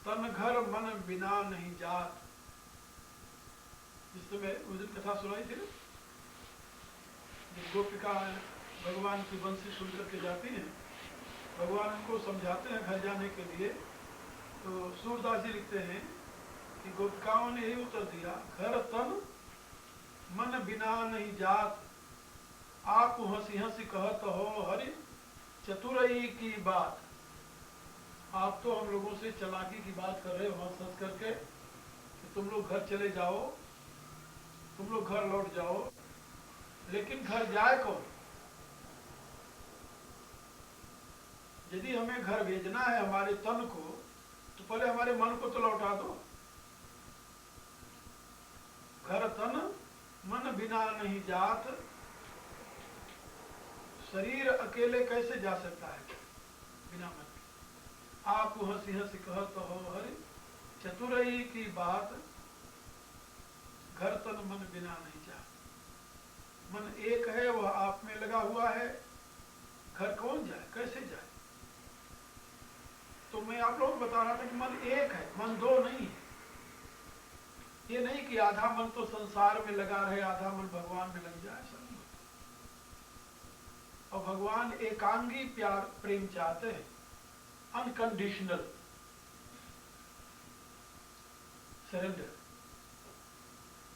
तन घर मन बिना नहीं जात। जिस समय उस दिन कथा सुनाई थी, जब गोपिका भगवान की बंसी सुन करके जाती हैं, भगवान उनको समझाते हैं घर जाने के लिए, तो सूरदास जी लिखते हैं कि गोपिकाओं ने यही उत्तर दिया, घर तन मन बिना नहीं जात, आप हंसी हंसी कहत हो हरि चतुरई की बात। आप तो हम लोगों से चालाकी की बात कर रहे हो हंस हंस करके कि तुम लोग घर चले जाओ, तुम लोग घर लौट जाओ, लेकिन घर जाए कौन? यदि हमें घर भेजना है हमारे तन को, तो पहले हमारे मन को तो लौटा दो। घर तन मन बिना नहीं जात, शरीर अकेले कैसे जा सकता है बिना मन के? आप हंसी हंसी कहत हो हरि चतुरई की बात, घर तन मन बिना नहीं जात। मन एक है, वह आप में लगा हुआ है, घर कौन जाए, कैसे जाए? तो मैं आप लोगों को बता रहा था कि मन एक है, मन दो नहीं है। ये नहीं कि आधा मन तो संसार में लगा रहे, आधा मन भगवान में लग जाए, ऐसा नहीं होता। और भगवान एकांगी प्यार प्रेम चाहते हैं, अनकंडीशनल सरेंडर।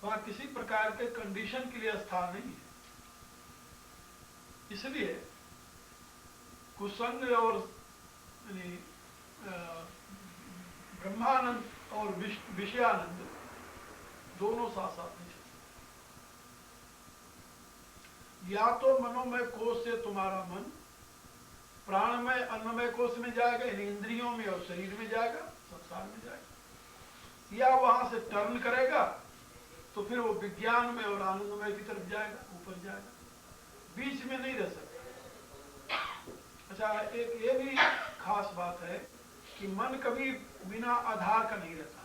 वहां किसी प्रकार के कंडीशन के लिए स्थान नहीं है। इसलिए कुसंग और ब्रह्मानंद और विषयानंद दोनों साथ साथ नहीं चलते। या तो मनोमय कोश से तुम्हारा मन प्राणमय अन्नमय कोश में जाएगा, यानी इंद्रियों में और शरीर में जाएगा, संसार में जाएगा, या वहां से टर्न करेगा तो फिर वो विज्ञान में और आनंदमय की तरफ जाएगा, ऊपर जाएगा, बीच में नहीं रह सकता। अच्छा, एक ये भी खास बात है कि मन कभी बिना आधार का नहीं रहता।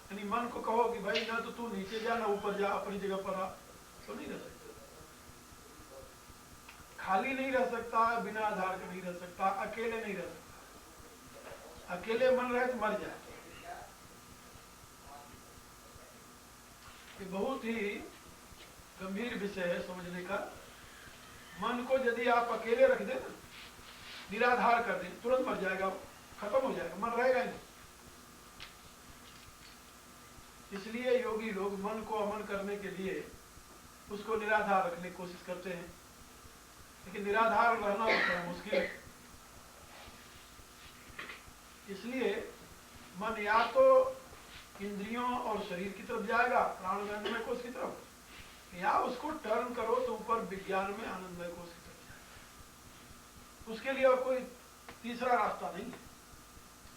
यानी मन को कहो कि भाई ना तो तू नीचे जा ना ऊपर जा, अपनी जगह पर आ, तो नहीं रह सकता। खाली नहीं रह सकता, बिना आधार का नहीं रह सकता, अकेले नहीं रह सकता। अकेले मन रहे तो मर जाए। ये बहुत ही गंभीर विषय है समझने का। मन को यदि आप अकेले रख दें, निराधार कर दें, तुरंत मर जाएगा, खत्म हो जाएगा, मन रहेगा ही नहीं। इसलिए योगी लोग मन को अमन करने के लिए उसको निराधार रखने की कोशिश करते हैं, लेकिन निराधार रहना होता है मुश्किल है। इसलिए मन या तो इंद्रियों और शरीर की तरफ जाएगा, प्राणमय कोश की तरफ, या उसको टर्न करो तो ऊपर विज्ञान में आनंदमय कोश की तरफ जाएगा। उसके लिए और कोई तीसरा रास्ता नहीं है,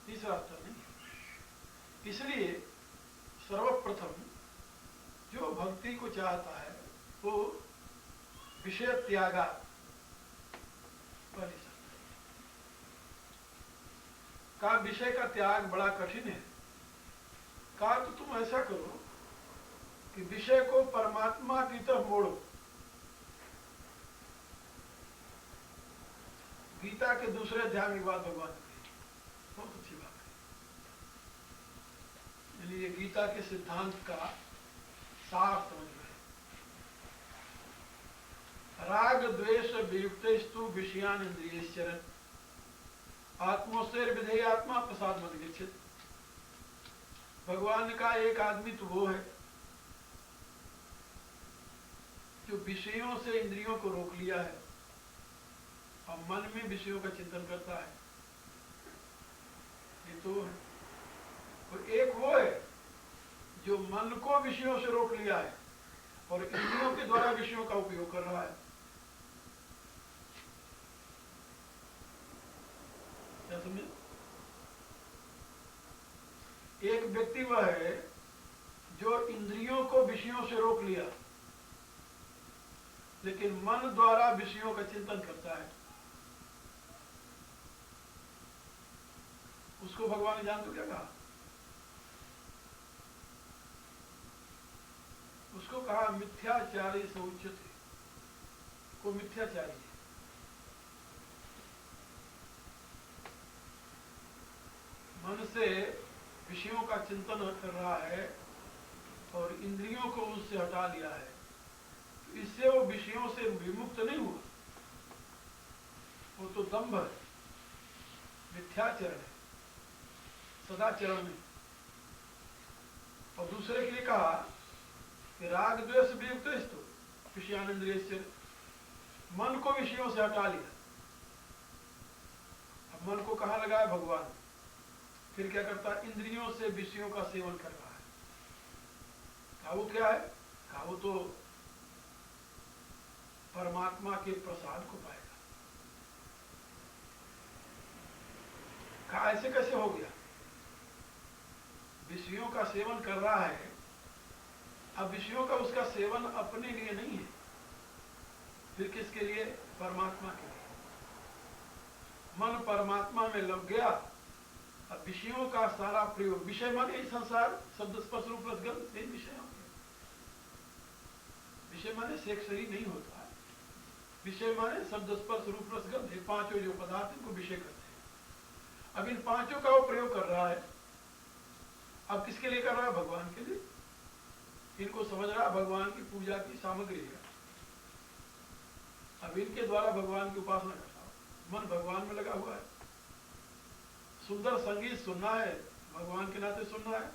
तीसरा रास्ता नहीं है। इसलिए सर्वप्रथम जो भक्ति को चाहता है वो विषय त्यागा कर सकता है। का विषय का त्याग बड़ा कठिन है। कहा तो तुम ऐसा करो कि विषय को परमात्मा की तरफ मोड़ो। गीता के दूसरे अध्याय में बात भगवान की बहुत अच्छी बात है। यानी ये गीता के सिद्धांत का सार समझ रहे। राग द्वेष वियुक्तस्तु विषयान इंद्रियश्चरन् आत्मोस्तेर विधेय आत्मा प्रसाद मत गच्छेत्। भगवान का एक आदमी तो वो है जो विषयों से इंद्रियों को रोक लिया है और मन में विषयों का चिंतन करता है। ये तो एक वो है जो मन को विषयों से रोक लिया है और इंद्रियों के द्वारा विषयों का उपयोग कर रहा है। क्या समझे? एक व्यक्ति वह है जो इंद्रियों को विषयों से रोक लिया लेकिन मन द्वारा विषयों का चिंतन करता है। उसको भगवान ने जान तो क्या कहा? उसको कहा मिथ्याचारी से उच्यते, को मिथ्याचारी है। मन से विषयों का चिंतन कर रहा है और इंद्रियों को उससे हटा लिया है, तो इससे वो विषयों से विमुक्त नहीं हुआ, वो तो दंभ है, मिथ्याचरण है, सदाचरण नहीं। और दूसरे के लिए कहा कि राग द्वेष वियुक्त स्तु विषयानिंद्रिय से, मन को विषयों से हटा लिया। अब मन को कहाँ लगाया? भगवान। फिर क्या करता है? इंद्रियों से विषयों का सेवन कर रहा है। कहा वो क्या है? कहा वो तो परमात्मा के प्रसाद को पाएगा। कहा ऐसे कैसे हो गया? विषयों का सेवन कर रहा है, अब विषयों का उसका सेवन अपने लिए नहीं है, फिर किसके लिए? परमात्मा के लिए। मन परमात्मा में लग गया, अब विषयों का सारा प्रयोग, विषय माने यही संसार, शब्द स्पर्श रूप रस गंध, यही विषय हो गया। विषय माने शेख शरीर नहीं होता है, विषय माने शब्द स्पर्श रूप रस गंध, ये पांचों जो पदार्थ इनको विषय करते हैं। अब इन पांचों का वो प्रयोग कर रहा है, अब किसके लिए कर रहा है? भगवान के लिए। इनको समझ रहा है भगवान की पूजा की सामग्री है, अब इनके द्वारा भगवान की उपासना करता हूं। मन भगवान में लगा हुआ है, सुंदर संगीत सुनना है, भगवान के नाते सुनना है,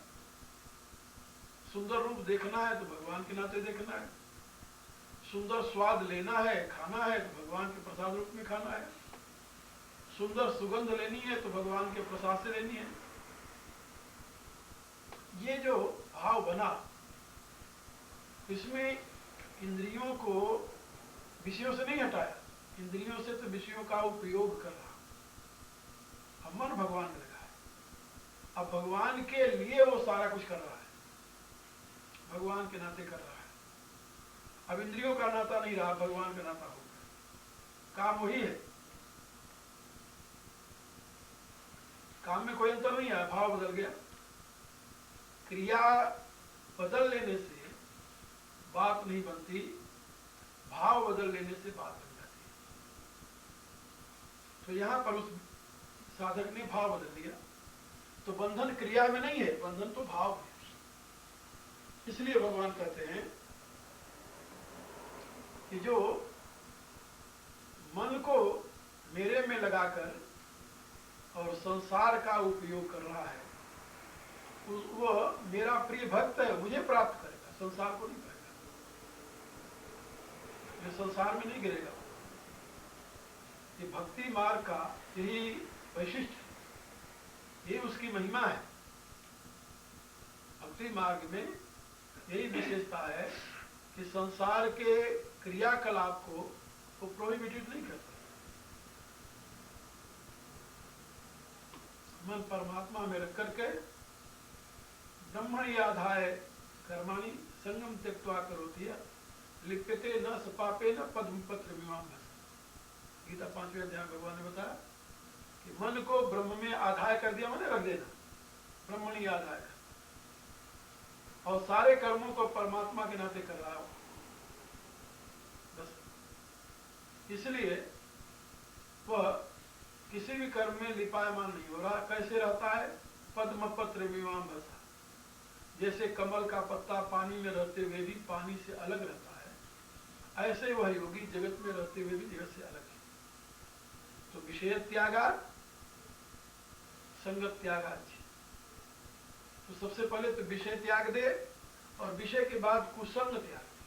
सुंदर रूप देखना है तो भगवान के नाते देखना है, सुंदर स्वाद लेना है, खाना है तो भगवान के प्रसाद रूप में खाना है, सुंदर सुगंध लेनी है तो भगवान के प्रसाद से लेनी है। ये जो भाव बना, इसमें इंद्रियों को विषयों से नहीं हटाया, इंद्रियों से तो विषयों का उपयोग कर रहा। अब मन भगवान में लगा है, अब भगवान के लिए वो सारा कुछ कर रहा है, भगवान के नाते कर रहा है। अब इंद्रियों का नाता नहीं रहा, भगवान का नाता हो गया। काम वही है, काम में कोई अंतर नहीं आया, भाव बदल गया। क्रिया बदल लेने से बात नहीं बनती, भाव बदल लेने से बात बन जाती है। तो यहां पर उस साधक ने भाव बदल दिया, तो बंधन क्रिया में नहीं है, बंधन तो भाव में। इसलिए भगवान कहते हैं कि जो मन को मेरे में लगाकर और संसार का उपयोग कर रहा है, वह मेरा प्रिय भक्त है, मुझे प्राप्त करेगा, संसार को नहीं पाएगा, ये संसार में नहीं गिरेगा। ये भक्ति मार्ग का यही वैशिष्ट है, ये उसकी महिमा है। भक्ति मार्ग में यही विशेषता है कि संसार के क्रियाकलाप को वो प्रोहिबिटेड नहीं करता। मन परमात्मा में रख करके ब्रह्मणि आधाय कर्माणि संगम त्यक्त्वा करोति लिप्यते न सपापे न पद्म पत्र विमाम। गीता 5वें अध्याय भगवान ने बताया कि मन को ब्रह्म में आधाय कर दिया, मैंने रख देना, ब्रह्मणि आधाय कर, और सारे कर्मों को परमात्मा के नाते कर रहा हो बस। इसलिए वह किसी भी कर्म में लिपायमान नहीं हो रहा। कैसे रहता है? पद्म पत्र विमाम बसा, जैसे कमल का पत्ता पानी में रहते हुए भी पानी से अलग रहता है, ऐसे वह योगी जगत में रहते हुए भी जगत से अलग है। तो विषय त्यागार संगत त्यागार। तो सबसे पहले तो विषय त्याग दे, और विषय के बाद कुसंग त्याग दे।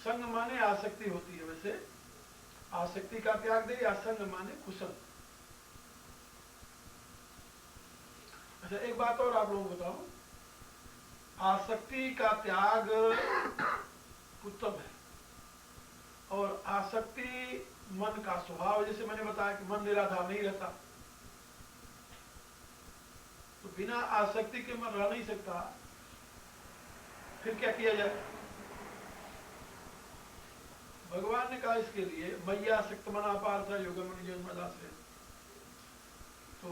संग माने आसक्ति होती है, वैसे आसक्ति का त्याग दे, या संग माने कुसंग। अच्छा, एक बात और आप लोगों को बताओ, आसक्ति का त्याग उत्तम है, और आसक्ति मन का स्वभाव, जैसे मैंने बताया कि मन निराधार नहीं रहता, तो बिना आसक्ति के मन रह नहीं सकता। फिर क्या किया जाए? भगवान ने कहा इसके लिए मैया आसक्त मना पार्थ योगम जन्मदाश्रय। तो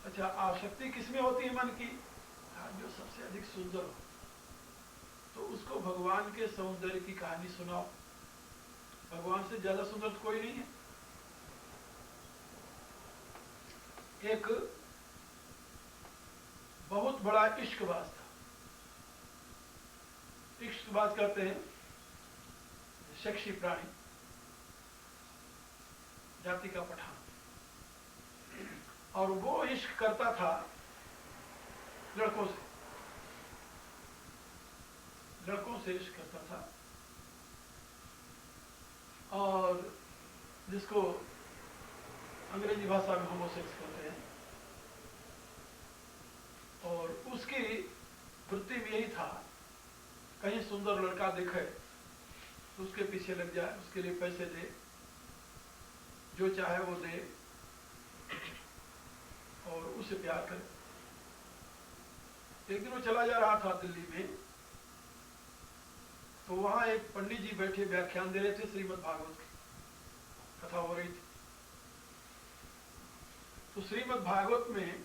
अच्छा, आसक्ति किसमें होती है मन की? जो सबसे अधिक सुंदर हो, तो उसको भगवान के सौंदर्य की कहानी सुनाओ। भगवान से ज्यादा सुंदर तो कोई नहीं है। एक बड़ा इश्कबाज था। इश्कबाज कहते हैं शख्सी प्राणी, जाति का पठान। और वो इश्क करता था लड़कों से, लड़कों से इश्क करता था, और जिसको अंग्रेजी भाषा में होमोसेक्स कहते हैं। और उसकी वृत्ति में यही था, कहीं सुंदर लड़का दिखे तो उसके पीछे लग जाए, उसके लिए पैसे दे, जो चाहे वो दे और उसे प्यार करे। एक दिन वो चला जा रहा था दिल्ली में, तो वहां एक पंडित जी बैठे व्याख्यान दे रहे थे, श्रीमद् भागवत की कथा हो रही थी। तो श्रीमद् भागवत में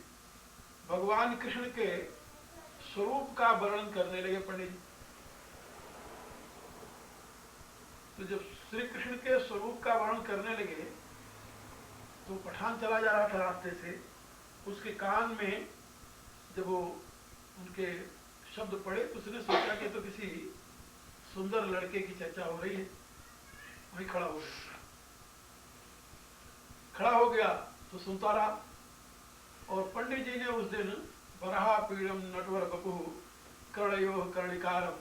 भगवान कृष्ण के स्वरूप का वर्णन करने लगे पंडित जी। तो जब श्री कृष्ण के स्वरूप का वर्णन करने लगे तो पठान चला जा रहा था रास्ते से, उसके कान में जब वो उनके शब्द पड़े तो उसने सोचा कि तो किसी सुंदर लड़के की चर्चा हो रही है। वहीं खड़ा हो गया, खड़ा हो गया तो सुनता रहा। और पंडित जी ने उस दिन बरहा पीड़म नटवर बपुः कर्णयो कर्णिकारम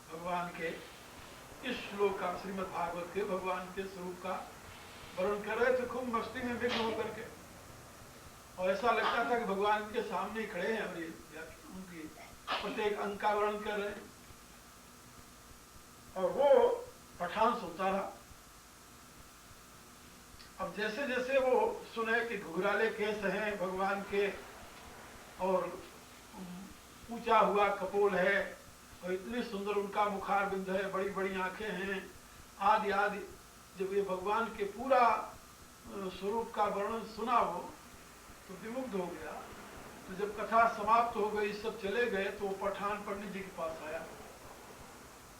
भगवान के इस श्लोक का, श्रीमद् भागवत के भगवान के स्वरूप का वर्णन कर रहे थे, खूब मस्ती में विघ्न होकर के। और ऐसा लगता था कि भगवान के सामने ही खड़े हैं और ये उनकी प्रत्येक अंग का वर्णन कर रहे हैं। और वो पठान सुनता रहा। अब जैसे जैसे वो सुने कि घुघराले केस हैं भगवान के, और ऊंचा हुआ कपोल है, और इतनी सुंदर उनका मुखार बिंद है, बड़ी बड़ी आंखें हैं, आदि आदि, जब ये भगवान के पूरा स्वरूप का वर्णन सुना वो तो विमुग्ध हो गया। तो जब कथा समाप्त हो गई, सब चले गए, तो वो पठान पंडित जी के पास आया।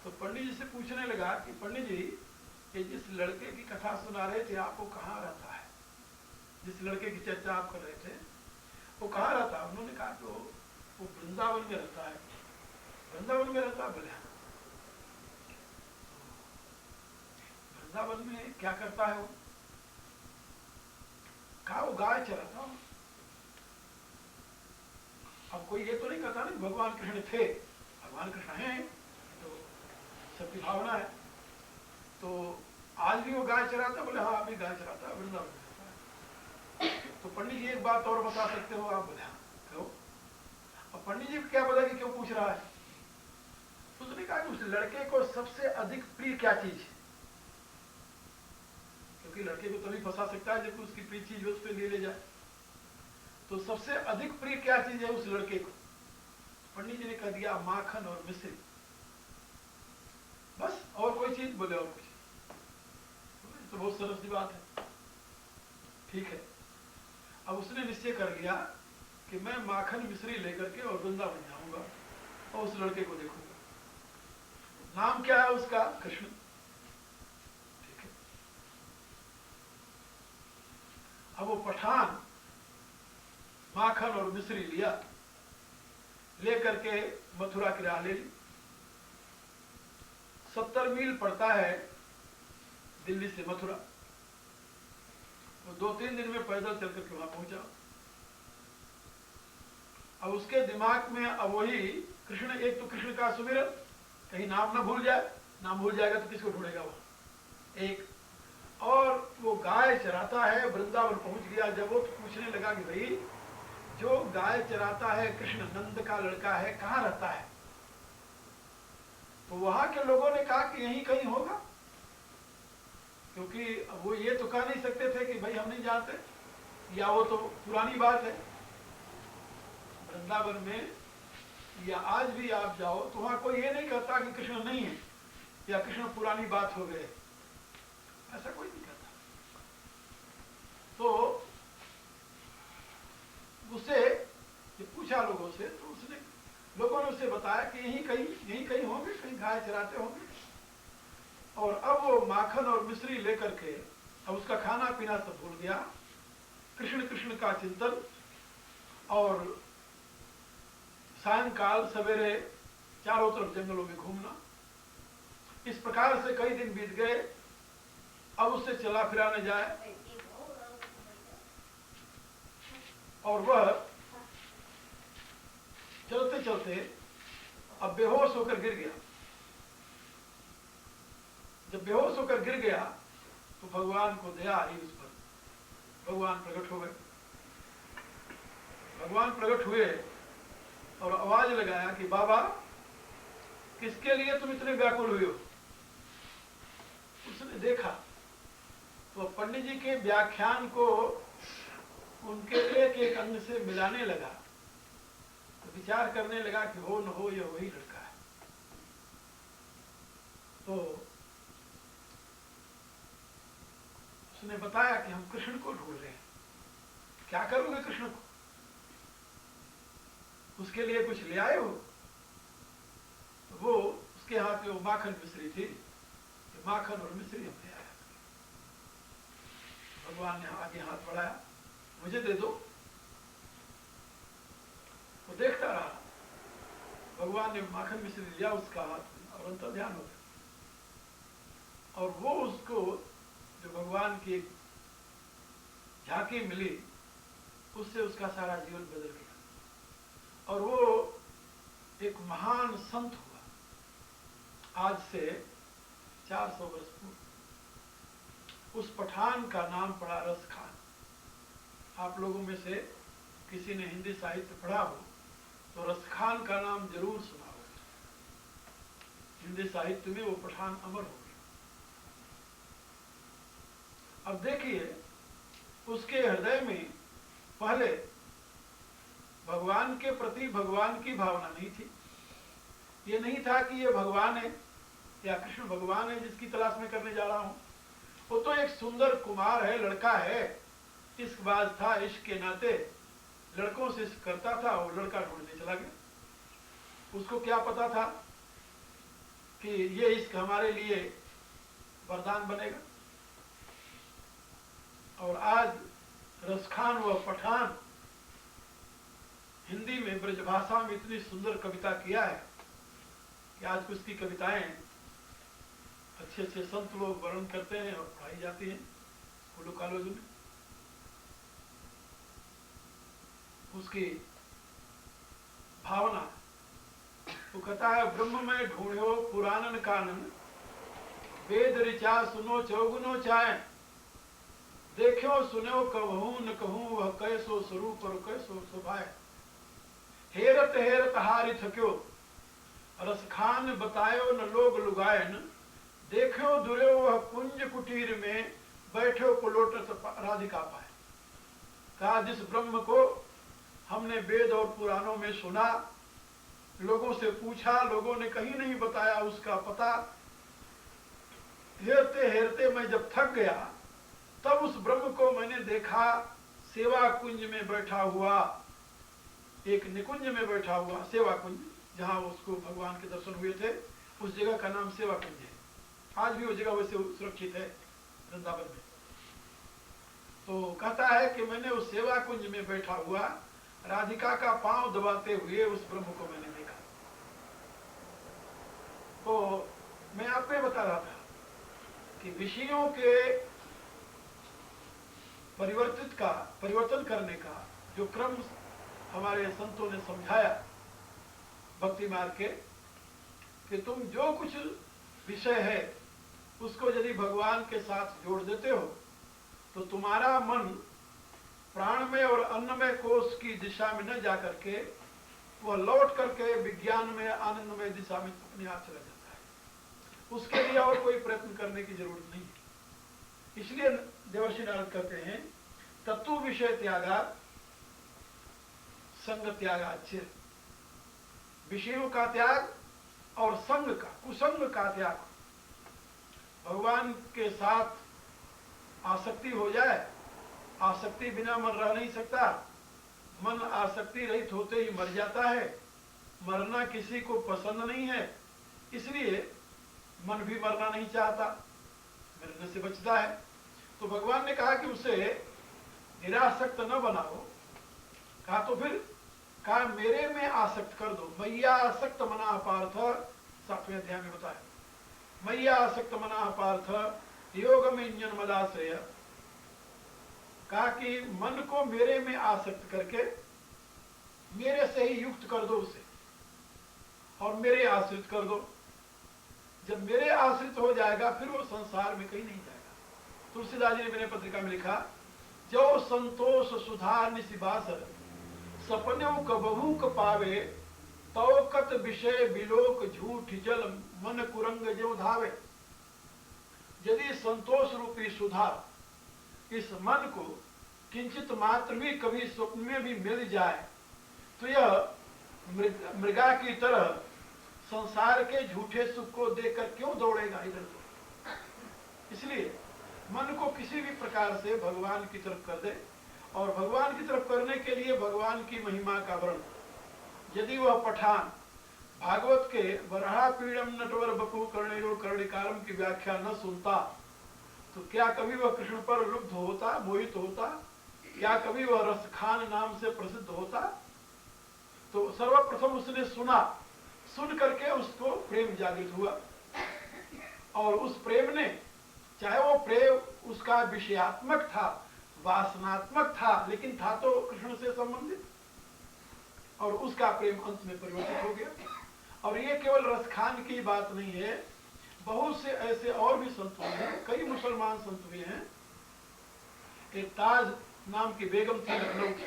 तो पंडित जी से पूछने लगा कि पंडित जी, ये जिस लड़के की कथा सुना रहे थे आप, वो कहाँ रहता है? जिस लड़के की चर्चा आप कर रहे थे वो कहाँ रहता है? उन्होंने कहा कि वो वृंदावन में रहता है। वृंदावन में रहता है? बोले वृंदावन में क्या करता है वो? कहा वो गाय चराता हूं। अब कोई ये तो नहीं कहता नहीं भगवान कृष्ण थे, भगवान कृष्ण हैं, तो सबकी भावना है। तो आज भी वो गाय चराता? बोले हाँ, अभी गाय चराता है, वृंदावन में रहता है। तो पंडित जी एक बात और बता सकते हो आप? बोले हाँ। क्यों? अब पंडित जी को क्या पता कि क्यों पूछ रहा है? उसने कहा कि उस लड़के को सबसे अधिक प्रिय क्या चीज है? क्योंकि लड़के को तभी फंसा सकता है जब उसकी प्रिय चीज उस पर ले जाए। तो सबसे अधिक प्रिय क्या चीज है उस लड़के को? पंडित जी ने कह दिया माखन और मिश्री, बस। और कोई चीज? बोले और कुछ? तो बहुत सरस सी बात है, ठीक है। अब उसने निश्चय कर लिया कि मैं माखन मिश्री लेकर के और वृंदावन जाऊंगा और उस लड़के को देखूंगा। नाम क्या है उसका? कृष्ण। ठीक है। अब वो पठान माखन और मिश्री लिया, लेकर के मथुरा की राह ले ली। 70 मील पड़ता है दिल्ली से मथुरा। वो 2-3 दिन में पैदल चल करके वहां पहुंचा। अब उसके दिमाग में अब वही कृष्ण, एक तो कृष्ण का सुमिरन, कहीं नाम ना भूल जाए, नाम भूल जाएगा तो किसको ढूंढेगा वहां, एक। और वो गाय चराता है, वृंदावन पहुंच गया। जब वो पूछने लगा कि भाई जो गाय चराता है कृष्ण, नंद का लड़का है, कहाँ रहता है? तो वहां के लोगों ने कहा कि यहीं कहीं होगा, क्योंकि वो ये तो कह नहीं सकते थे कि भाई हम नहीं जानते, या वो तो पुरानी बात है। वृंदावन में या आज भी आप जाओ तो वहां कोई ये नहीं कहता कि कृष्ण नहीं है या कृष्ण पुरानी बात हो गए, ऐसा कोई नहीं कहता। तो उससे पूछा लोगों से, तो उसने, लोगों ने उसे बताया कि यहीं कहीं होंगे, कहीं गाय चराते होंगे। और अब वो माखन और मिश्री लेकर के अब उसका खाना पीना सब भूल गया, कृष्ण कृष्ण का चिंतन और सायंकाल सवेरे चारों तरफ जंगलों में घूमना। इस प्रकार से कई दिन बीत गए। अब उससे चला फिरा न जाए और वह चलते चलते अब बेहोश होकर गिर गया। जब बेहोश होकर गिर गया तो भगवान को दया आई उस पर। भगवान प्रकट हो गए। भगवान प्रकट हुए और आवाज लगाया कि बाबा, किसके लिए तुम इतने व्याकुल हुए हो? उसने देखा तो पंडित जी के व्याख्यान को उनके एक एक अंग से मिलाने लगा, तो विचार करने लगा कि हो न हो यह वही लड़का है। तो उसने बताया कि हम कृष्ण को ढूंढ रहे हैं। क्या करोगे कृष्ण को? उसके लिए कुछ ले आए हो? तो वो उसके हाथ में वो माखन मिश्री थी, माखन और मिश्री हम ले आया। भगवान ने आगे हाथ बढ़ाया, मुझे दे दो। वो देखता रहा। भगवान ने माखन मिश्री लिया उसका हाथ में और अंतर ध्यान हो गया। और वो उसको जो भगवान की झांकी मिली, उससे उसका सारा जीवन बदल गया और वो एक महान संत हुआ। आज से 400 वर्ष पूर्व उस पठान का नाम पड़ा रस खान। आप लोगों में से किसी ने हिंदी साहित्य पढ़ा हो तो रस खान का नाम जरूर सुना हो। हिंदी साहित्य में वो पठान अमर हो गया। अब देखिए, उसके हृदय में पहले भगवान के प्रति भगवान की भावना नहीं थी। ये नहीं था कि ये भगवान है या कृष्ण भगवान है जिसकी तलाश में करने जा रहा हूं। वो तो एक सुंदर कुमार है, लड़का है, इश्कबाज था, इश्क के नाते लड़कों से इश्क करता था और लड़का ढूंढने चला गया। उसको क्या पता था कि ये इश्क हमारे लिए वरदान बनेगा। और आज रसखान व पठान हिंदी में ब्रजभाषा में इतनी सुंदर कविता किया है कि आज उसकी कविताएं अच्छे अच्छे संत लोग वर्णन करते हैं और पढ़ाई जाती हैं स्कूलों कॉलेजों में। उसकी भावना वो कहता है, ब्रह्म में ढूंढो पुराणन कानन, वेद ऋचा सुनो चौगुनो चाय, देखो सुनो कहूं न कहूं वह कैसो स्वरूप और कैसो स्वभाव, हेरत हेरत हारि थक्यो रस खान बतायो न लोग लुगायन, देखो दुर्यो वह कुंज कुटीर में बैठो कुलोटस राधिका पाए। कहा, जिस ब्रह्म को हमने वेद और पुराणों में सुना, लोगों से पूछा, लोगों ने कहीं नहीं बताया उसका पता, हेरते हेरते मैं जब थक गया तब उस ब्रह्म को मैंने देखा सेवा कुंज में बैठा हुआ, एक निकुंज में बैठा हुआ, सेवा कुंज, जहां उसको भगवान के दर्शन हुए थे, उस जगह का नाम सेवा कुंज है। आज भी वो जगह वैसे सुरक्षित है वृंदावन में। तो कहता है कि मैंने उस सेवा कुंज में बैठा हुआ राधिका का पांव दबाते हुए उस ब्रह्म को मैंने देखा। तो मैं आपको बता रहा था कि विषयों के परिवर्तन करने का जो क्रम हमारे संतों ने समझाया भक्ति मार्ग के, कि तुम जो कुछ विषय है उसको यदि भगवान के साथ जोड़ देते हो तो तुम्हारा मन प्राणमय और अन्नमय कोश की दिशा में न जाकर के वह लौट करके विज्ञान में आनंदमय दिशा में अपने आप चला जाता है। उसके लिए और कोई प्रयत्न करने की जरूरत नहीं है। इसलिए देवर्षि नारद कहते हैं, तत्व विषय त्यागा संग त्यागाच्य। विषयों का त्याग और संग का, कुसंग का त्याग। भगवान के साथ आसक्ति हो जाए, आसक्ति बिना मन रह नहीं सकता। मन आसक्ति रहित होते ही मर जाता है। मरना किसी को पसंद नहीं है, इसलिए मन भी मरना नहीं चाहता, मरने से बचता है। तो भगवान ने कहा कि उसे निरासक्त न बनाओ। कहा तो फिर कहा मेरे में आसक्त कर दो। मैया आसक्त मना पार्थ, 7वें अध्याय में बताया, मैया आसक्त मना पार्थ योग में जन्मदाश्रय। कहा कि मन को मेरे में आसक्त करके मेरे से ही युक्त कर दो उसे, और मेरे आश्रित कर दो। जब मेरे आश्रित हो जाएगा फिर वो संसार में कहीं नहीं जाएगा। तुलसीदास जी ने विनय पत्रिका में लिखा, जो संतोष सुधार निशिबासर सपने कबहू क पावे, तौकत विषय बिलोक झूठ जल मन कुरंग जो धावे। यदि संतोष रूपी सुधार इस मन को किंचित मात्र भी कभी स्वप्न में भी मिल जाए तो यह मृगा की तरह संसार के झूठे सुख को देखकर क्यों दौड़ेगा इधर उधर। इसलिए मन को किसी भी प्रकार से भगवान की तरफ कर दे, और भगवान की तरफ करने के लिए भगवान की महिमा का वर्णन यदि वह पठान भागवत के वराह पीड़म नटवर बपू कर्णेरो कर्णिकारम की व्याख्या न सुनता तो क्या कभी वह कृष्ण पर लुब्ध होता, मोहित होता? क्या कभी वह रसखान नाम से प्रसिद्ध होता? तो सर्वप्रथम उसने सुना, सुन करके उसको प्रेम जागृत हुआ, और उस प्रेम ने, चाहे वो प्रेम उसका विषयात्मक था, वासनात्मक था, लेकिन था तो कृष्ण से संबंधित, और उसका प्रेम अंत में परिवर्तित हो गया। और ये केवल रसखान की बात नहीं है, बहुत से ऐसे और भी संत हुए हैं, कई मुसलमान संत हुए हैं। एक ताज नाम की बेगम थी लखनऊ की,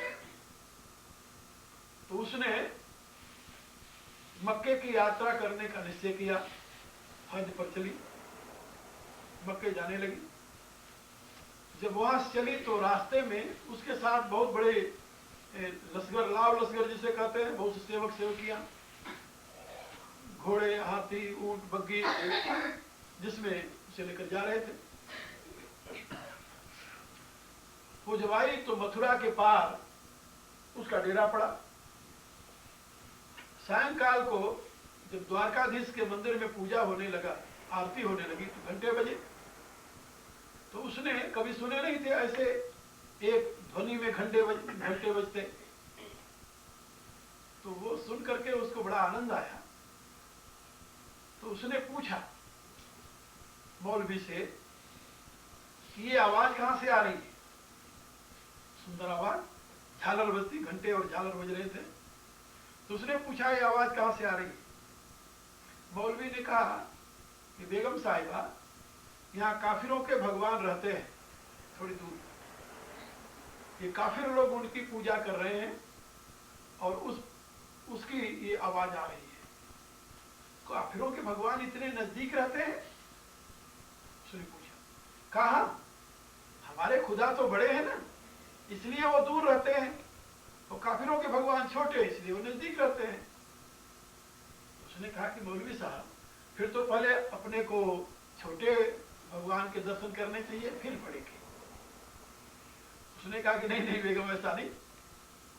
तो उसने मक्के की यात्रा करने का निश्चय किया, हज पर चली, मक्के जाने लगी। जब वहां चली तो रास्ते में उसके साथ बहुत बड़े लश्कर, लाव लश्कर जिसे कहते हैं, बहुत से सेवक सेवकियां, घोड़े, हाथी, ऊंट, बग्गी, जिसमें उसे लेकर जा रहे थे। वो जब आई तो मथुरा के पार उसका डेरा पड़ा। सायंकाल को जब द्वारकाधीश के मंदिर में पूजा होने लगा, आरती होने लगी, तो घंटे बजे। तो उसने कभी सुने नहीं थे ऐसे एक ध्वनि में घंटे बजते। तो वो सुन करके उसको बड़ा आनंद आया। तो उसने पूछा मौलवी से कि ये आवाज कहां से आ रही है? सुंदर आवाज, झालर बजती, घंटे और झालर बज रहे थे। तो उसने पूछा ये आवाज कहां से आ रही है? मौलवी ने कहा कि बेगम साहिबा, यहाँ काफिरों के भगवान रहते हैं थोड़ी दूर, ये काफिर लोग उनकी पूजा कर रहे हैं और उसकी ये आवाज आ रही है। काफिरों के भगवान इतने नजदीक रहते हैं? उसने पूछा। कहा हमारे खुदा तो बड़े हैं ना, इसलिए वो दूर रहते हैं, और काफिरों के भगवान छोटे इसलिए वो नजदीक रहते हैं। उसने कहा कि मौलवी साहब, फिर तो पहले अपने को छोटे भगवान के दर्शन करने चाहिए, फिर बड़े के। उसने कहा कि नहीं बेगम, ऐसा नहीं,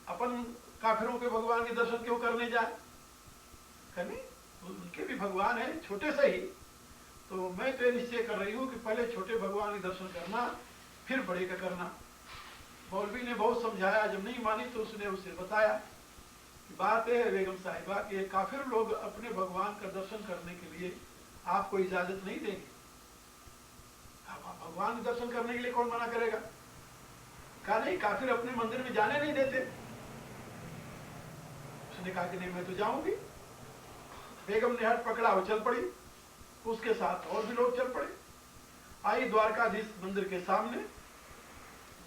अपन काफिरों के भगवान के दर्शन क्यों करने जाए? कहने उनके भी भगवान है, छोटे से ही, तो मैं तो निश्चय कर रही हूँ कि पहले छोटे भगवान के दर्शन करना, फिर बड़े का करना। मौलवी ने बहुत समझाया, जब नहीं मानी तो उसने उसे बताया कि बात है बेगम साहिबा कि काफिर लोग अपने भगवान का दर्शन करने के लिए आपको इजाजत नहीं देंगे। भगवान के दर्शन करने के लिए कौन मना करेगा? कहा नहीं, काफिर अपने मंदिर में जाने नहीं देते। उसने कहा कि नहीं, मैं तो जाऊंगी। बेगम ने हाथ पकड़ा, वो चल पड़ी, उसके साथ और भी लोग चल पड़े। आई द्वारकाधीश मंदिर के सामने।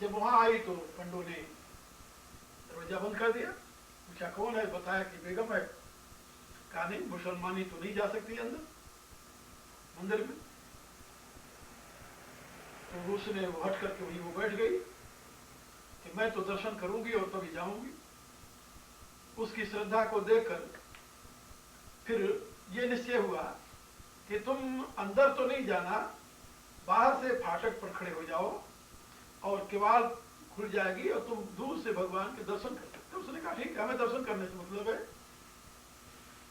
जब वहां आई तो पंडों ने दरवाजा बंद कर दिया। पूछा कौन है? बताया कि बेगम है। कहा नहीं, मुसलमानी तो नहीं जा सकती अंदर मंदिर में। तो उसने वो हट करके वहीं वो बैठ गई कि मैं तो दर्शन करूंगी और तभी जाऊंगी। उसकी श्रद्धा को देखकर फिर ये निश्चय हुआ कि तुम अंदर तो नहीं जाना, बाहर से फाटक पर खड़े हो जाओ और किवाड़ खुल जाएगी और तुम दूर से भगवान के दर्शन कर सकते हो। उसने कहा ठीक है, हमें दर्शन करने से मतलब है।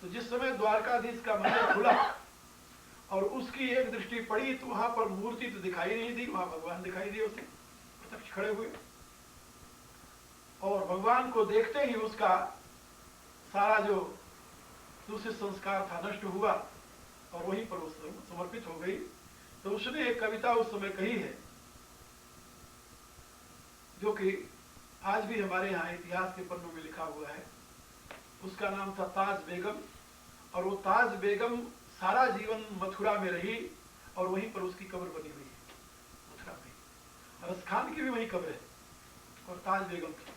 तो जिस समय द्वारकाधीश का मंदिर खुला और उसकी एक दृष्टि पड़ी तो वहां पर मूर्ति तो दिखाई नहीं दी, वहां भगवान दिखाई दिए उसे प्रत्यक्ष खड़े हुए। और भगवान को देखते ही उसका सारा जो दूसरे संस्कार था नष्ट हुआ और वहीं पर वो समर्पित हो गई। तो उसने एक कविता उस समय कही है जो कि आज भी हमारे यहाँ इतिहास के पन्नों में लिखा हुआ है। उसका नाम था ताज बेगम, और वो ताज बेगम सारा जीवन मथुरा में रही और वहीं पर उसकी कब्र बनी हुई है मथुरा में। रस खान की भी वही कब्र है और ताज बेगम की।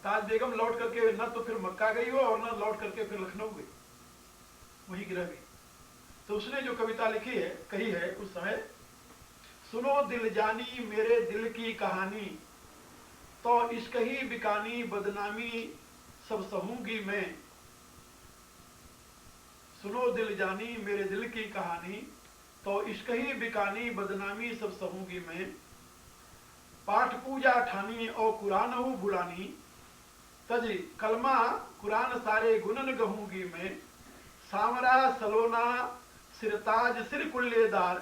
ताज बेगम लौट करके न तो फिर मक्का गई हो और न लौट करके फिर लखनऊ गई, वहीं गिर गई। तो उसने जो कविता लिखी है, कही है उस समय, सुनो दिल जानी मेरे दिल की कहानी, तो इश्क ही बिकानी बदनामी सब सहूंगी मैं। सुनो दिल जानी मेरे दिल की कहानी, तो इश्क ही बिकानी बदनामी सब सहूंगी मैं। पाठ पूजा ठानी और कुरान हूँ बुलानी, तज कलमा कुरान सारे गुनन गहूंगी मैं। सामरा सलोना सिरताज सिर कुल्लेदार,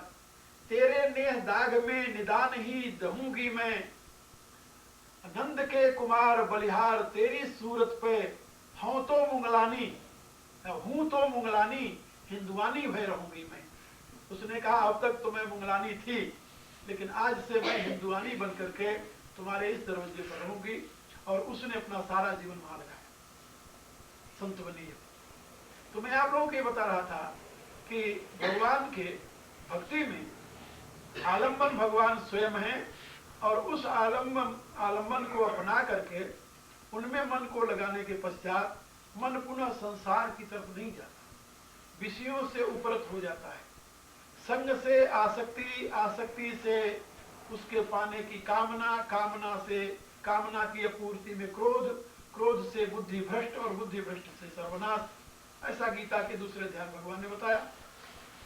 तेरे नेह दाग में निदान ही दहूंगी मैं। नंद के कुमार बलिहार तेरी सूरत पे, हूं तो मुंगलानी हिंदुआनी भय रहूंगी मैं। उसने कहा अब तक तो मैं मुंगलानी थी, लेकिन आज से मैं हिंदुआनी बन करके तुम्हारे इस दरवाजे पर रहूंगी। और उसने अपना सारा जीवन वहां लगाया, संत बनी है। तो मैं आप लोगों को ये बता रहा था कि भगवान के भक्ति में आलम्बन भगवान स्वयं है, और उस आलम्बन को अपना करके उनमें मन को लगाने के पश्चात मन पुनः संसार की तरफ नहीं जाता, विषयों से उपरत हो जाता है। संग से आसक्ति, आसक्ति से उसके पाने की कामना, कामना से कामना की अपूर्ति में क्रोध, क्रोध से बुद्धि भ्रष्ट और बुद्धि भ्रष्ट से सर्वनाश। ऐसा गीता के दूसरे अध्याय भगवान ने बताया।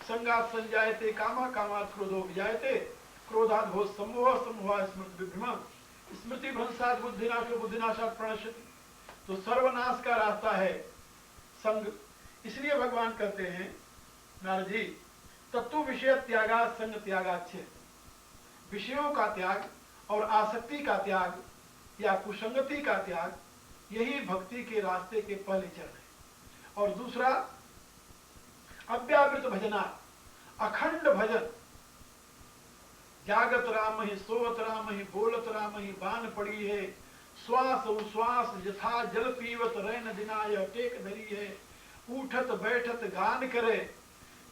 संगात संजायते कामा, कामात क्रोधो विजायते, क्रोधात भोज समोह, समोह स्मृति विभ्रम, स्मृति भ्रंशात बुद्धिनाशो, बुद्धिनाशात प्रणश्यति। तो सर्वनाश का रास्ता है संग। इसलिए भगवान कहते हैं नारद जी, तत्व विषय त्यागा संग त्यागाच्छे। विषयों का त्याग और आसक्ति का त्याग या कुसंगति का त्याग, यही भक्ति के रास्ते के पहले चरण है। और दूसरा अव्यावृत भजना, अखंड भजन। जागत राम ही, सोवत राम ही, बोलत राम ही, बान पड़ी है। श्वास उश्वास यथा जल पीवत, रैन दिनाय टेक धरी है। उठत बैठत गान करे,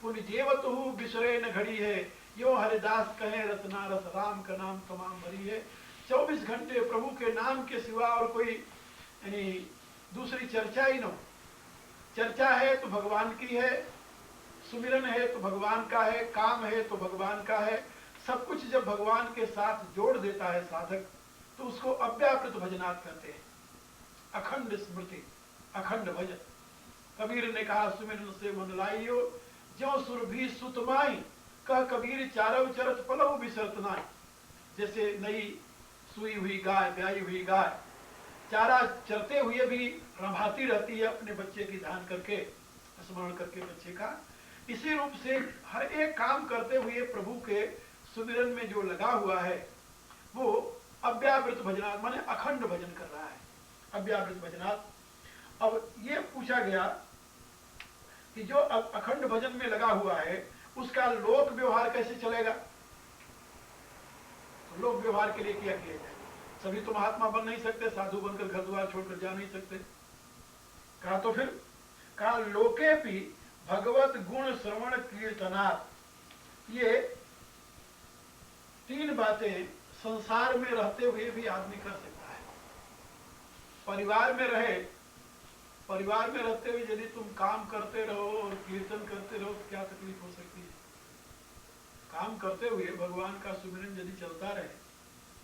पुन जेवत हूँ बिसरे न घड़ी है। यो हरिदास कहे रतना रस, राम का नाम तमाम भरी है। 24 घंटे प्रभु के नाम के सिवा और कोई यानी दूसरी चर्चा ही न हो। चर्चा है तो भगवान की है, सुमिरन है तो भगवान का है, काम है तो भगवान का है। सब कुछ जब भगवान के साथ जोड़ देता है साधक, तो उसको अव्याकृत भजनात् कहते हैं। अखंड स्मृति, अखंड भजन। कबीर ने कहा सुमिरन से मन लाइयो, ज्यों सुरभि सुतमाई, कह कबीर चारव चरत पलव बिसरत नाई। जैसे नई सुई हुई गाय, ब्याई हुई गाय चारा चरते हुए भी रंभाती रहती है अपने बच्चे की ध्यान करके, स्मरण करके बच्चे का। इसी रूप से हर एक काम करते हुए प्रभु के सुमिरन में जो लगा हुआ है, वो अव्यावृत भजनात् माने अखंड भजन कर रहा है, अव्यावृत भजनात्। अब ये पूछा गया कि जो अखंड भजन में लगा हुआ है, उसका लोक व्यवहार कैसे चलेगा? तो लोक व्यवहार के लिए क्या किया जाए? सभी तो महात्मा बन नहीं सकते, साधु बनकर घर द्वार छोड़कर जा नहीं सकते। कहा तो फिर कहा लोके भी भगवत गुण श्रवण कीर्तनात्। ये 3 बातें संसार में रहते हुए भी आदमी कर सकता है। परिवार में रहे, परिवार में रहते हुए यदि तुम काम करते रहो और कीर्तन करते रहो तो क्या तकलीफ हो सकती है? काम करते हुए भगवान का सुमिरन यदि चलता रहे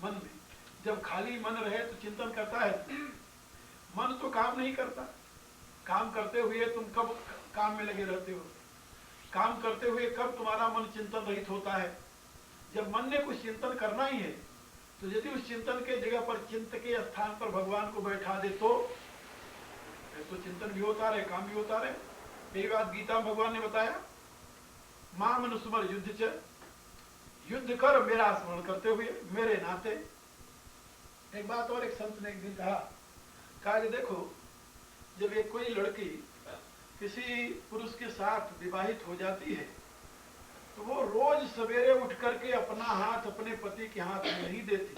मन में, जब खाली मन रहे तो चिंतन करता है, मन तो काम नहीं करता। काम करते हुए तुम कब काम में लगे रहते हो? काम करते हुए कब तुम्हारा मन चिंतन रहित होता है? जब मन ने कुछ चिंतन करना ही है, तो यदि उस चिंतन के जगह पर चिंत के स्थान पर भगवान को बैठा दे तो चिंतन भी होता रहे, काम भी होता रहे। यही बात गीता में भगवान ने बताया, माम अनुस्मर युद्ध च, युद्ध कर मेरा स्मरण करते हुए, मेरे नाते। एक बात और एक संत ने एक दिन कहा कि देखो जब एक कोई लड़की किसी पुरुष के साथ विवाहित हो जाती है तो वो रोज सवेरे उठ करके अपना हाथ अपने पति के हाथ में नहीं देती,